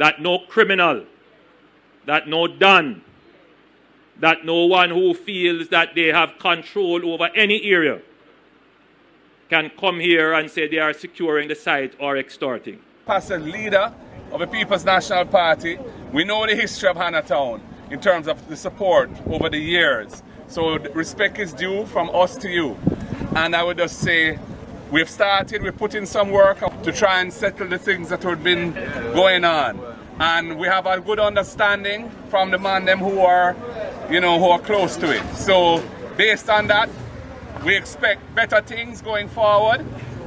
that no criminal, that no Don, that no one who feels that they have control over any area can come here and say they are securing the site or extorting. As a leader of the People's National Party, we know the history of Hannahtown in terms of the support over the years. So respect is due from us to you. And I would just say we've put in some work to try and settle the things that have been going on. And we have a good understanding from the man them who are close to it. So based on that, we expect better things going forward,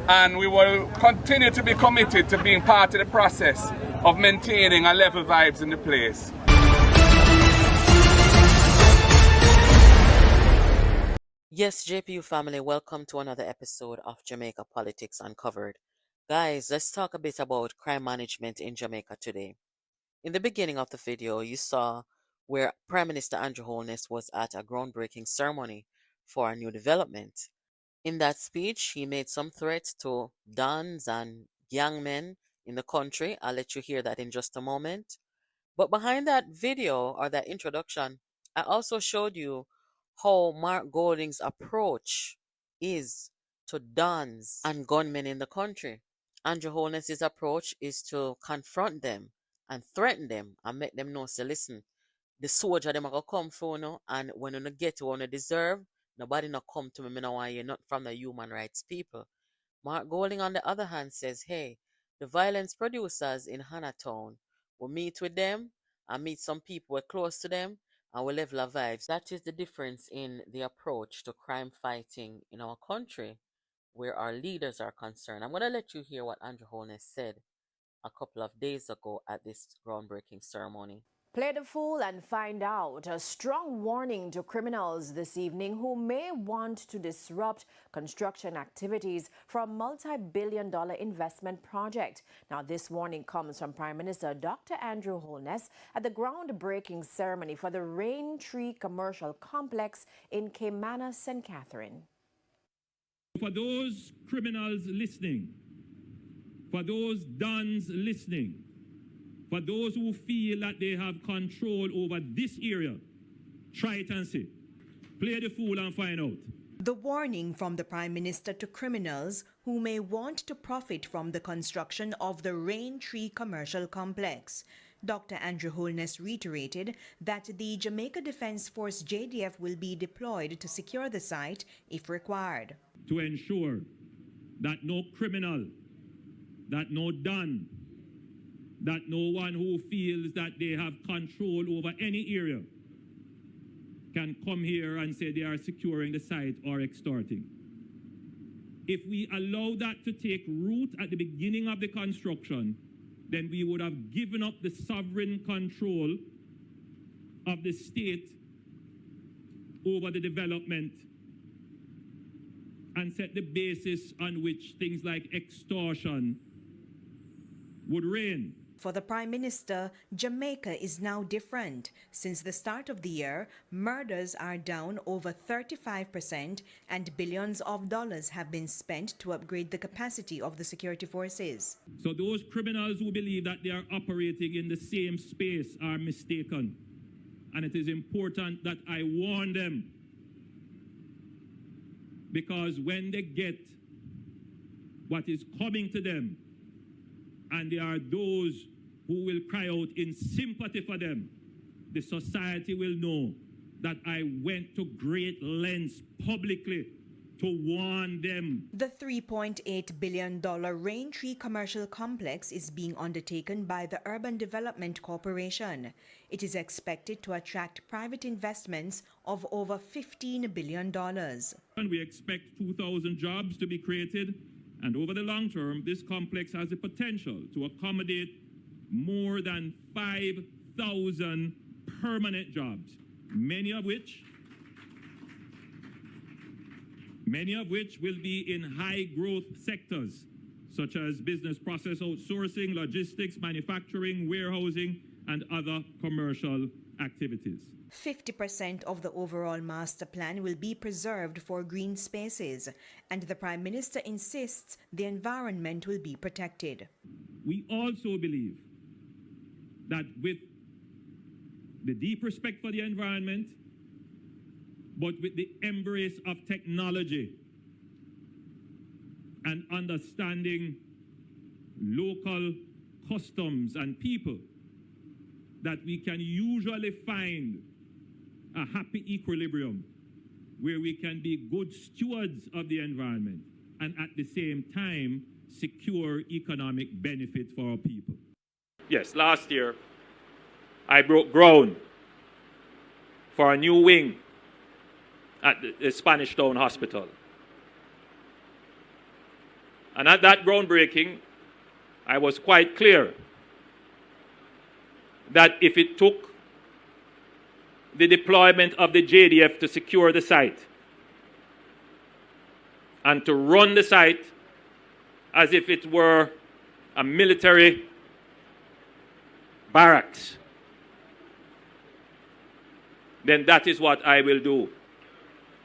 and we will continue to be committed to being part of the process of maintaining a level vibes in the place. Yes, JPU family, welcome to another episode of Jamaica Politics Uncovered. Guys, let's talk a bit about crime management in Jamaica today. In the beginning of the video, you saw where Prime Minister Andrew Holness was at a groundbreaking ceremony for a new development. In that speech, he made some threats to dons and young men in the country. I'll let you hear that in just a moment. But behind that video or that introduction, I also showed you how Mark Golding's approach is to dons and gunmen in the country. Andrew Holness's approach is to confront them and threaten them and make them know, say, listen, the soldier them are gonna come for you, and when you get what you deserve, nobody not come to me, no want you not from the human rights people. Mark Golding, on the other hand, says, hey, the violence producers in Hannahtown will meet with them and meet some people who are close to them and will level our vibes. That is the difference in the approach to crime fighting in our country, where our leaders are concerned. I'm going to let you hear what Andrew Holness said a couple of days ago at this groundbreaking ceremony. Play the fool and find out. A strong warning to criminals this evening who may want to disrupt construction activities for a multi-billion-dollar investment project. Now, this warning comes from Prime Minister Dr. Andrew Holness at the groundbreaking ceremony for the Rain Tree Commercial Complex in Caymanas, St. Catherine. For those criminals listening, for those dons listening, for those who feel that they have control over this area, try it and see. Play the fool and find out. The warning from the Prime Minister to criminals who may want to profit from the construction of the Rain Tree Commercial Complex. Dr. Andrew Holness reiterated that the Jamaica Defence Force JDF will be deployed to secure the site if required. To ensure that no criminal, that no don, that no one who feels that they have control over any area can come here and say they are securing the site or extorting. If we allow that to take root at the beginning of the construction, then we would have given up the sovereign control of the state over the development and set the basis on which things like extortion would reign. For the Prime Minister, Jamaica is now different. Since the start of the year, murders are down over 35% and billions of dollars have been spent to upgrade the capacity of the security forces. So those criminals who believe that they are operating in the same space are mistaken. And it is important that I warn them, because when they get what is coming to them, and there are those who will cry out in sympathy for them, the society will know that I went to great lengths publicly to warn them. The $3.8 billion Rain Tree Commercial Complex is being undertaken by the Urban Development Corporation. It is expected to attract private investments of over $15 billion. And we expect 2,000 jobs to be created. And over the long term, this complex has the potential to accommodate more than 5,000 permanent jobs, many of which will be in high growth sectors, such as business process outsourcing, logistics, manufacturing, warehousing, and other commercial activities. 50% of the overall master plan will be preserved for green spaces, and the Prime Minister insists the environment will be protected. We also believe that with the deep respect for the environment, but with the embrace of technology and understanding local customs and people, that we can usually find a happy equilibrium where we can be good stewards of the environment and at the same time secure economic benefit for our people. Yes, last year I broke ground for a new wing at the Spanish Town Hospital. And at that groundbreaking, I was quite clear that if it took the deployment of the JDF to secure the site and to run the site as if it were a military barracks, then that is what I will do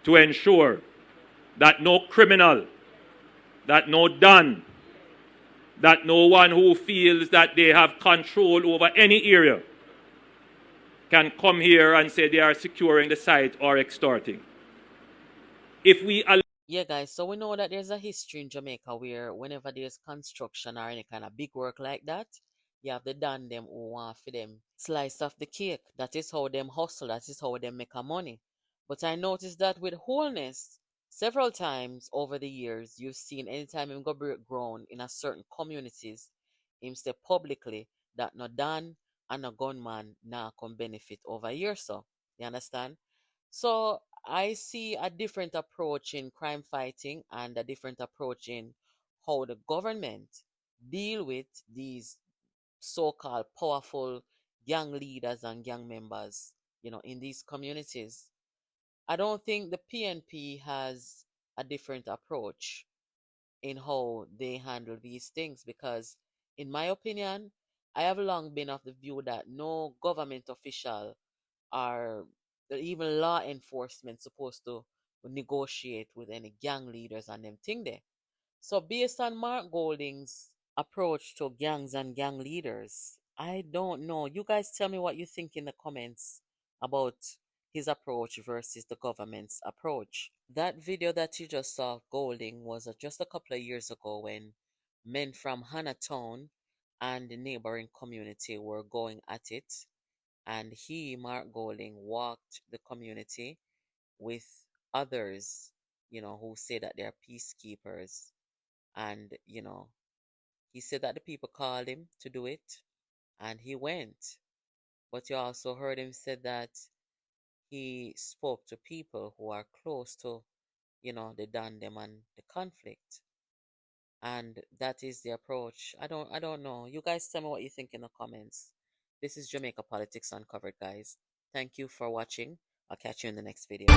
to ensure that no criminal, that no Don, that no one who feels that they have control over any area can come here and say they are securing the site or extorting. If we allow... Yeah, guys, so we know that there's a history in Jamaica where whenever there's construction or any kind of big work like that, you have the Don them who want for them slice off the cake. That is how them hustle. That is how them make a money. But I noticed that with Holness, several times over the years, you've seen anytime him go break ground in a certain communities, him say publicly that no Don and no gunman now come benefit over here. So you understand? So I see a different approach in crime fighting and a different approach in how the government deal with these so-called powerful gang leaders and gang members, in these communities. I don't think the PNP has a different approach in how they handle these things because, in my opinion, I have long been of the view that no government official or even law enforcement supposed to negotiate with any gang leaders and them thing there. So based on Mark Golding's approach to gangs and gang leaders, I don't know. You guys tell me what you think in the comments about his approach versus the government's approach. That video that you just saw, Golding, was just a couple of years ago when men from Hannatown and the neighboring community were going at it. And he, Mark Golding, walked the community with others, who say that they're peacekeepers. And, he said that the people called him to do it, and he went. But you also heard him say that he spoke to people who are close to, the Dandem and the conflict. And that is the approach. I don't know. You guys tell me what you think in the comments. This is Jamaica Politics Uncovered, guys. Thank you for watching. I'll catch you in the next video.